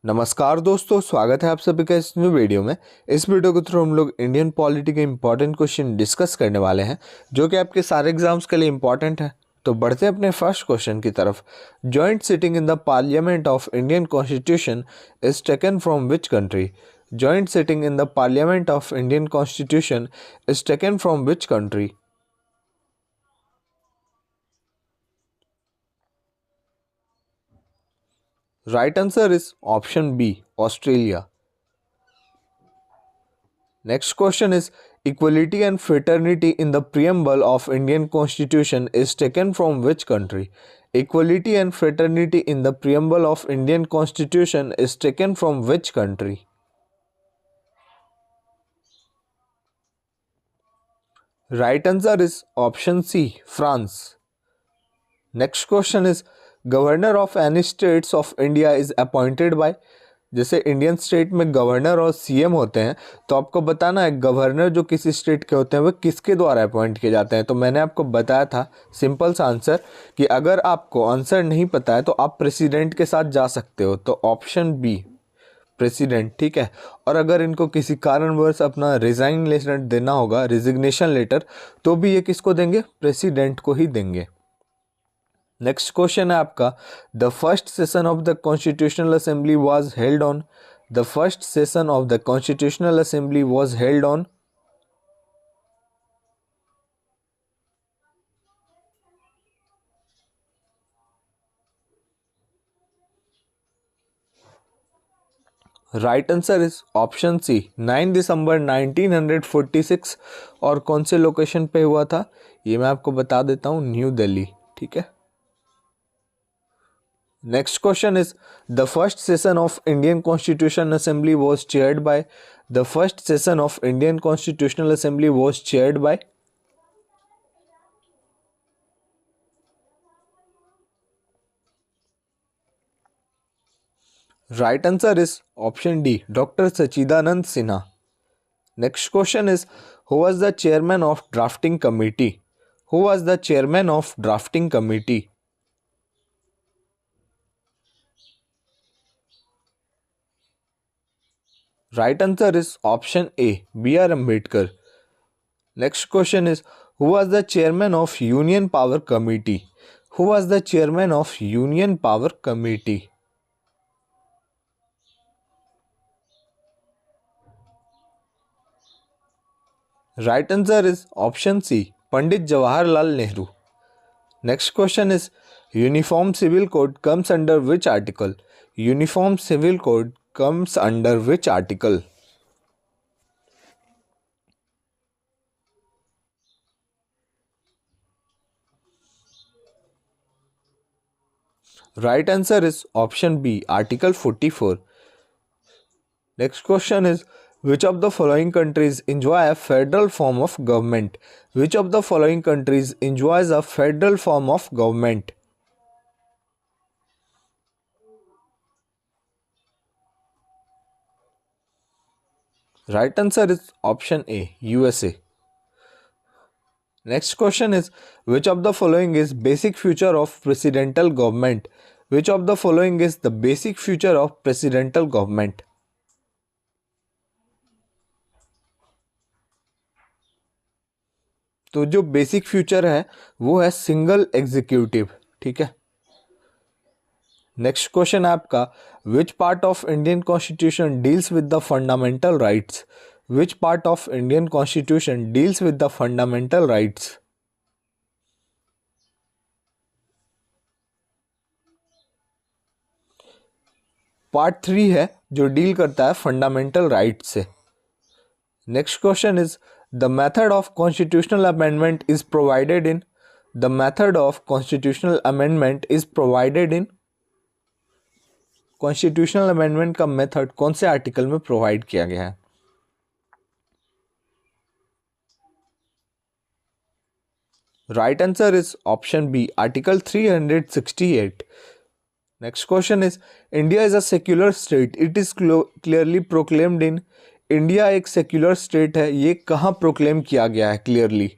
नमस्कार दोस्तों, स्वागत है आप सभी का इस न्यू वीडियो में। इस वीडियो के थ्रू हम लोग इंडियन पॉलिटी के इंपॉर्टेंट क्वेश्चन डिस्कस करने वाले हैं जो कि आपके सारे एग्जाम्स के लिए इंपॉर्टेंट है। तो बढ़ते हैं अपने फर्स्ट क्वेश्चन की तरफ। Joint sitting in the parliament of Indian constitution is taken from which country? Joint sitting in the parliament of Indian constitution is taken from which country? Right answer is option B, Australia. Next question is equality and fraternity in the preamble of Indian Constitution is taken from which country? Equality and fraternity in the preamble of Indian Constitution is taken from which country? Right answer is option C, France. Next question is governor of any states of India is appointed by? जैसे Indian state में governor और CM होते हैं, तो आपको बताना है governor जो किसी स्टेट के होते हैं वो किसके द्वारा अपॉइंट किए जाते हैं। तो मैंने आपको बताया था सिंपल सा आंसर कि अगर आपको आंसर नहीं पता है तो आप प्रेसिडेंट के साथ जा सकते हो, तो ऑप्शन बी प्रेसिडेंट, ठीक है। और अगर इनको किसी कारणवश अपना रिजाइन लेटर देना होगा, रिजिग्नेशन लेटर, तो भी ये किसको देंगे? प्रेसिडेंट को ही देंगे। नेक्स्ट क्वेश्चन है आपका, the first session of the constitutional assembly was held on? The first session of the constitutional assembly was held on? Right answer is option C, 9 दिसंबर 1946। और कौन से लोकेशन पे हुआ था ये मैं आपको बता देता हूँ, न्यू दिल्ली, ठीक है। Next question is the first session of Indian constitution assembly was chaired by? The first session of Indian constitutional assembly was chaired by? Right answer is option D, Dr. Sachidanand Sinha. Next question is who was the chairman of drafting committee? Who was the chairman of drafting committee? Right answer is option A, B.R. Ambedkar. Next question is who was the chairman of Union Power Committee? Who was the chairman of Union Power Committee? Right answer is option C, Pandit Jawaharlal Nehru. Next question is Uniform Civil Code comes under which article? Uniform Civil Code comes under which article? Right answer is option B, Article 44. Next question is which of the following countries enjoy a federal form of government? Which of the following countries enjoys a federal form of government? Right answer is option A, USA. Next question is which of the following is basic feature of presidential government? Which of the following is the basic feature of presidential government? तो जो basic future है वो है single executive, ठीक है। Next question है आपका which part of Indian constitution deals with the fundamental rights? Which part of Indian constitution deals with the fundamental rights? Part 3 है जो डील करता है फंडामेंटल राइट्स से। Next question is the method of constitutional amendment is provided in? The method of constitutional amendment is provided in? Constitutional amendment का method कौन से article में provide किया गया है? Right answer is option B, article 368. Next question is India is a secular state, it is clearly proclaimed in? India एक secular state है, ये कहाँ प्रोक्लेम किया गया है clearly?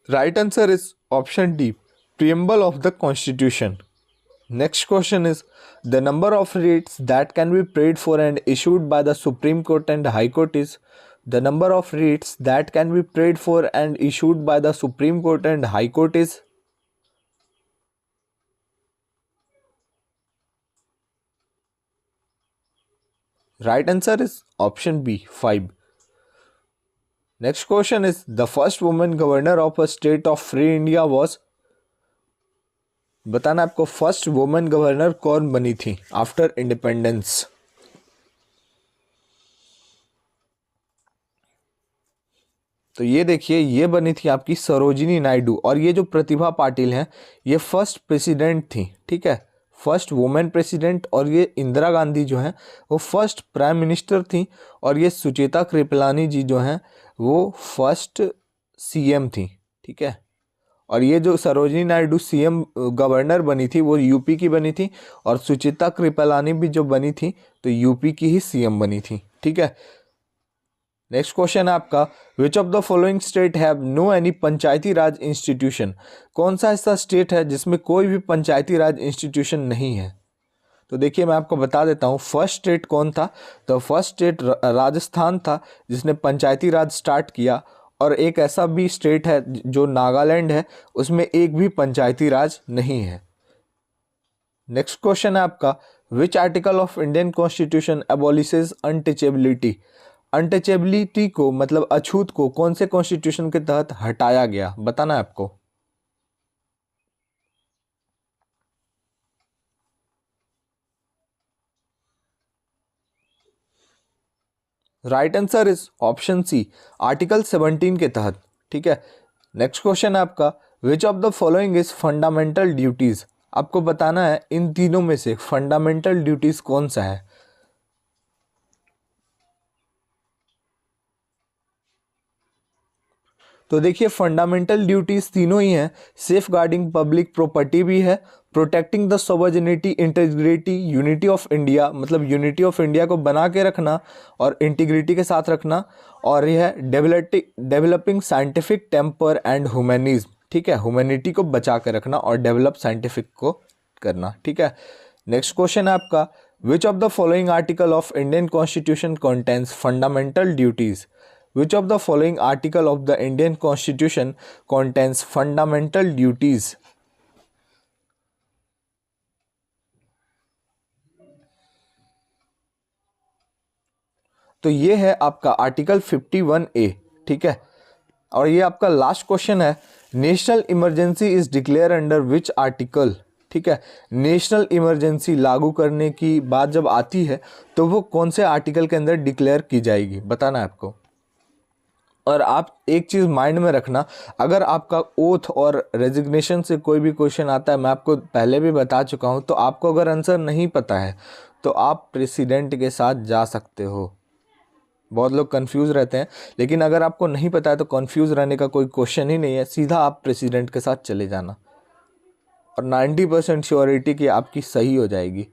Right answer is option D, preamble of the constitution. Next question is, the number of writs that can be prayed for and issued by the Supreme Court and High Court is, the number of writs that can be prayed for and issued by the Supreme Court and High Court is, right answer is option B, 5. Next question is, the first woman governor of a state of free India was, बताना आपको first women governor कौन बनी थी after independence. तो ये देखिए, ये बनी थी आपकी सरोजिनी नायडू, और ये जो प्रतिभा पाटिल हैं ये फर्स्ट प्रेसिडेंट थी, ठीक है, फर्स्ट वुमेन प्रेसिडेंट। और ये इंदिरा गांधी जो हैं वो फर्स्ट प्राइम मिनिस्टर थी, और ये सुचेता कृपलानी जी जो हैं वो फर्स्ट सीएम थी, ठीक है। और ये जो सरोजिनी नायडू सीएम गवर्नर बनी थी वो यूपी की बनी थी, और सुचिता कृपलानी भी जो बनी थी तो यूपी की ही सीएम बनी थी, ठीक है। नेक्स्ट क्वेश्चन है आपका, which of the following state have no any panchayati raj institution. कौन सा ऐसा स्टेट है जिसमें कोई भी पंचायती राज इंस्टीट्यूशन नहीं है। तो देखिए मैं आपको बता देता हूँ, फर्स्ट स्टेट कौन था। तो फर्स्ट स्टेट राजस्थान था जिसने पंचायती राज स्टार्ट किया, और एक ऐसा भी स्टेट है जो नागालैंड है, उसमें एक भी पंचायती राज नहीं है। नेक्स्ट क्वेश्चन है आपका, which article of Indian constitution abolishes untouchability. Untouchability को मतलब अछूत को कौन से कॉन्स्टिट्यूशन के तहत हटाया गया, बताना है आपको। Right answer is option C, article 17 के तहत, ठीक है। नेक्स्ट क्वेश्चन है आपका, which of the following is fundamental duties. आपको बताना है इन तीनों में से फंडामेंटल ड्यूटीज कौन सा है। तो देखिए फंडामेंटल ड्यूटीज तीनों ही हैं, सेफ गार्डिंग पब्लिक प्रॉपर्टी भी है, protecting the sovereignty integrity unity of India, मतलब यूनिटी ऑफ इंडिया को बना के रखना और इंटीग्रिटी के साथ रखना, और यह है developing scientific temper and humanism, ठीक है, ह्यूमैनिटी को बचा के रखना और डेवलप साइंटिफिक को करना, ठीक है। नेक्स्ट क्वेश्चन है आपका, which of the following article of Indian constitution contains fundamental duties. Which of the following article of the Indian Constitution contains fundamental duties? तो ये है आपका आर्टिकल 51A, ठीक है। और ये आपका लास्ट क्वेश्चन है, national emergency is declare under which article, ठीक है। नेशनल इमरजेंसी लागू करने की बात जब आती है तो वो कौन से आर्टिकल के अंदर डिक्लेयर की जाएगी, बताना है आपको। और आप एक चीज़ माइंड में रखना, अगर आपका ओथ और रेजिग्नेशन से कोई भी क्वेश्चन आता है, मैं आपको पहले भी बता चुका हूं, तो आपको अगर आंसर नहीं पता है तो आप प्रेसिडेंट के साथ जा सकते हो। बहुत लोग कंफ्यूज रहते हैं, लेकिन अगर आपको नहीं पता है तो कंफ्यूज रहने का कोई क्वेश्चन ही नहीं है, सीधा आप प्रेसिडेंट के साथ चले जाना और 90% श्योरिटी की आपकी सही हो जाएगी।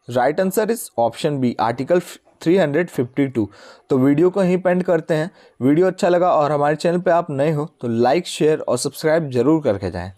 Right answer is option B, article 352। तो वीडियो को यहीं पेंड करते हैं। वीडियो अच्छा लगा और हमारे चैनल पे आप नए हो तो लाइक शेयर और सब्सक्राइब जरूर करके जाएं।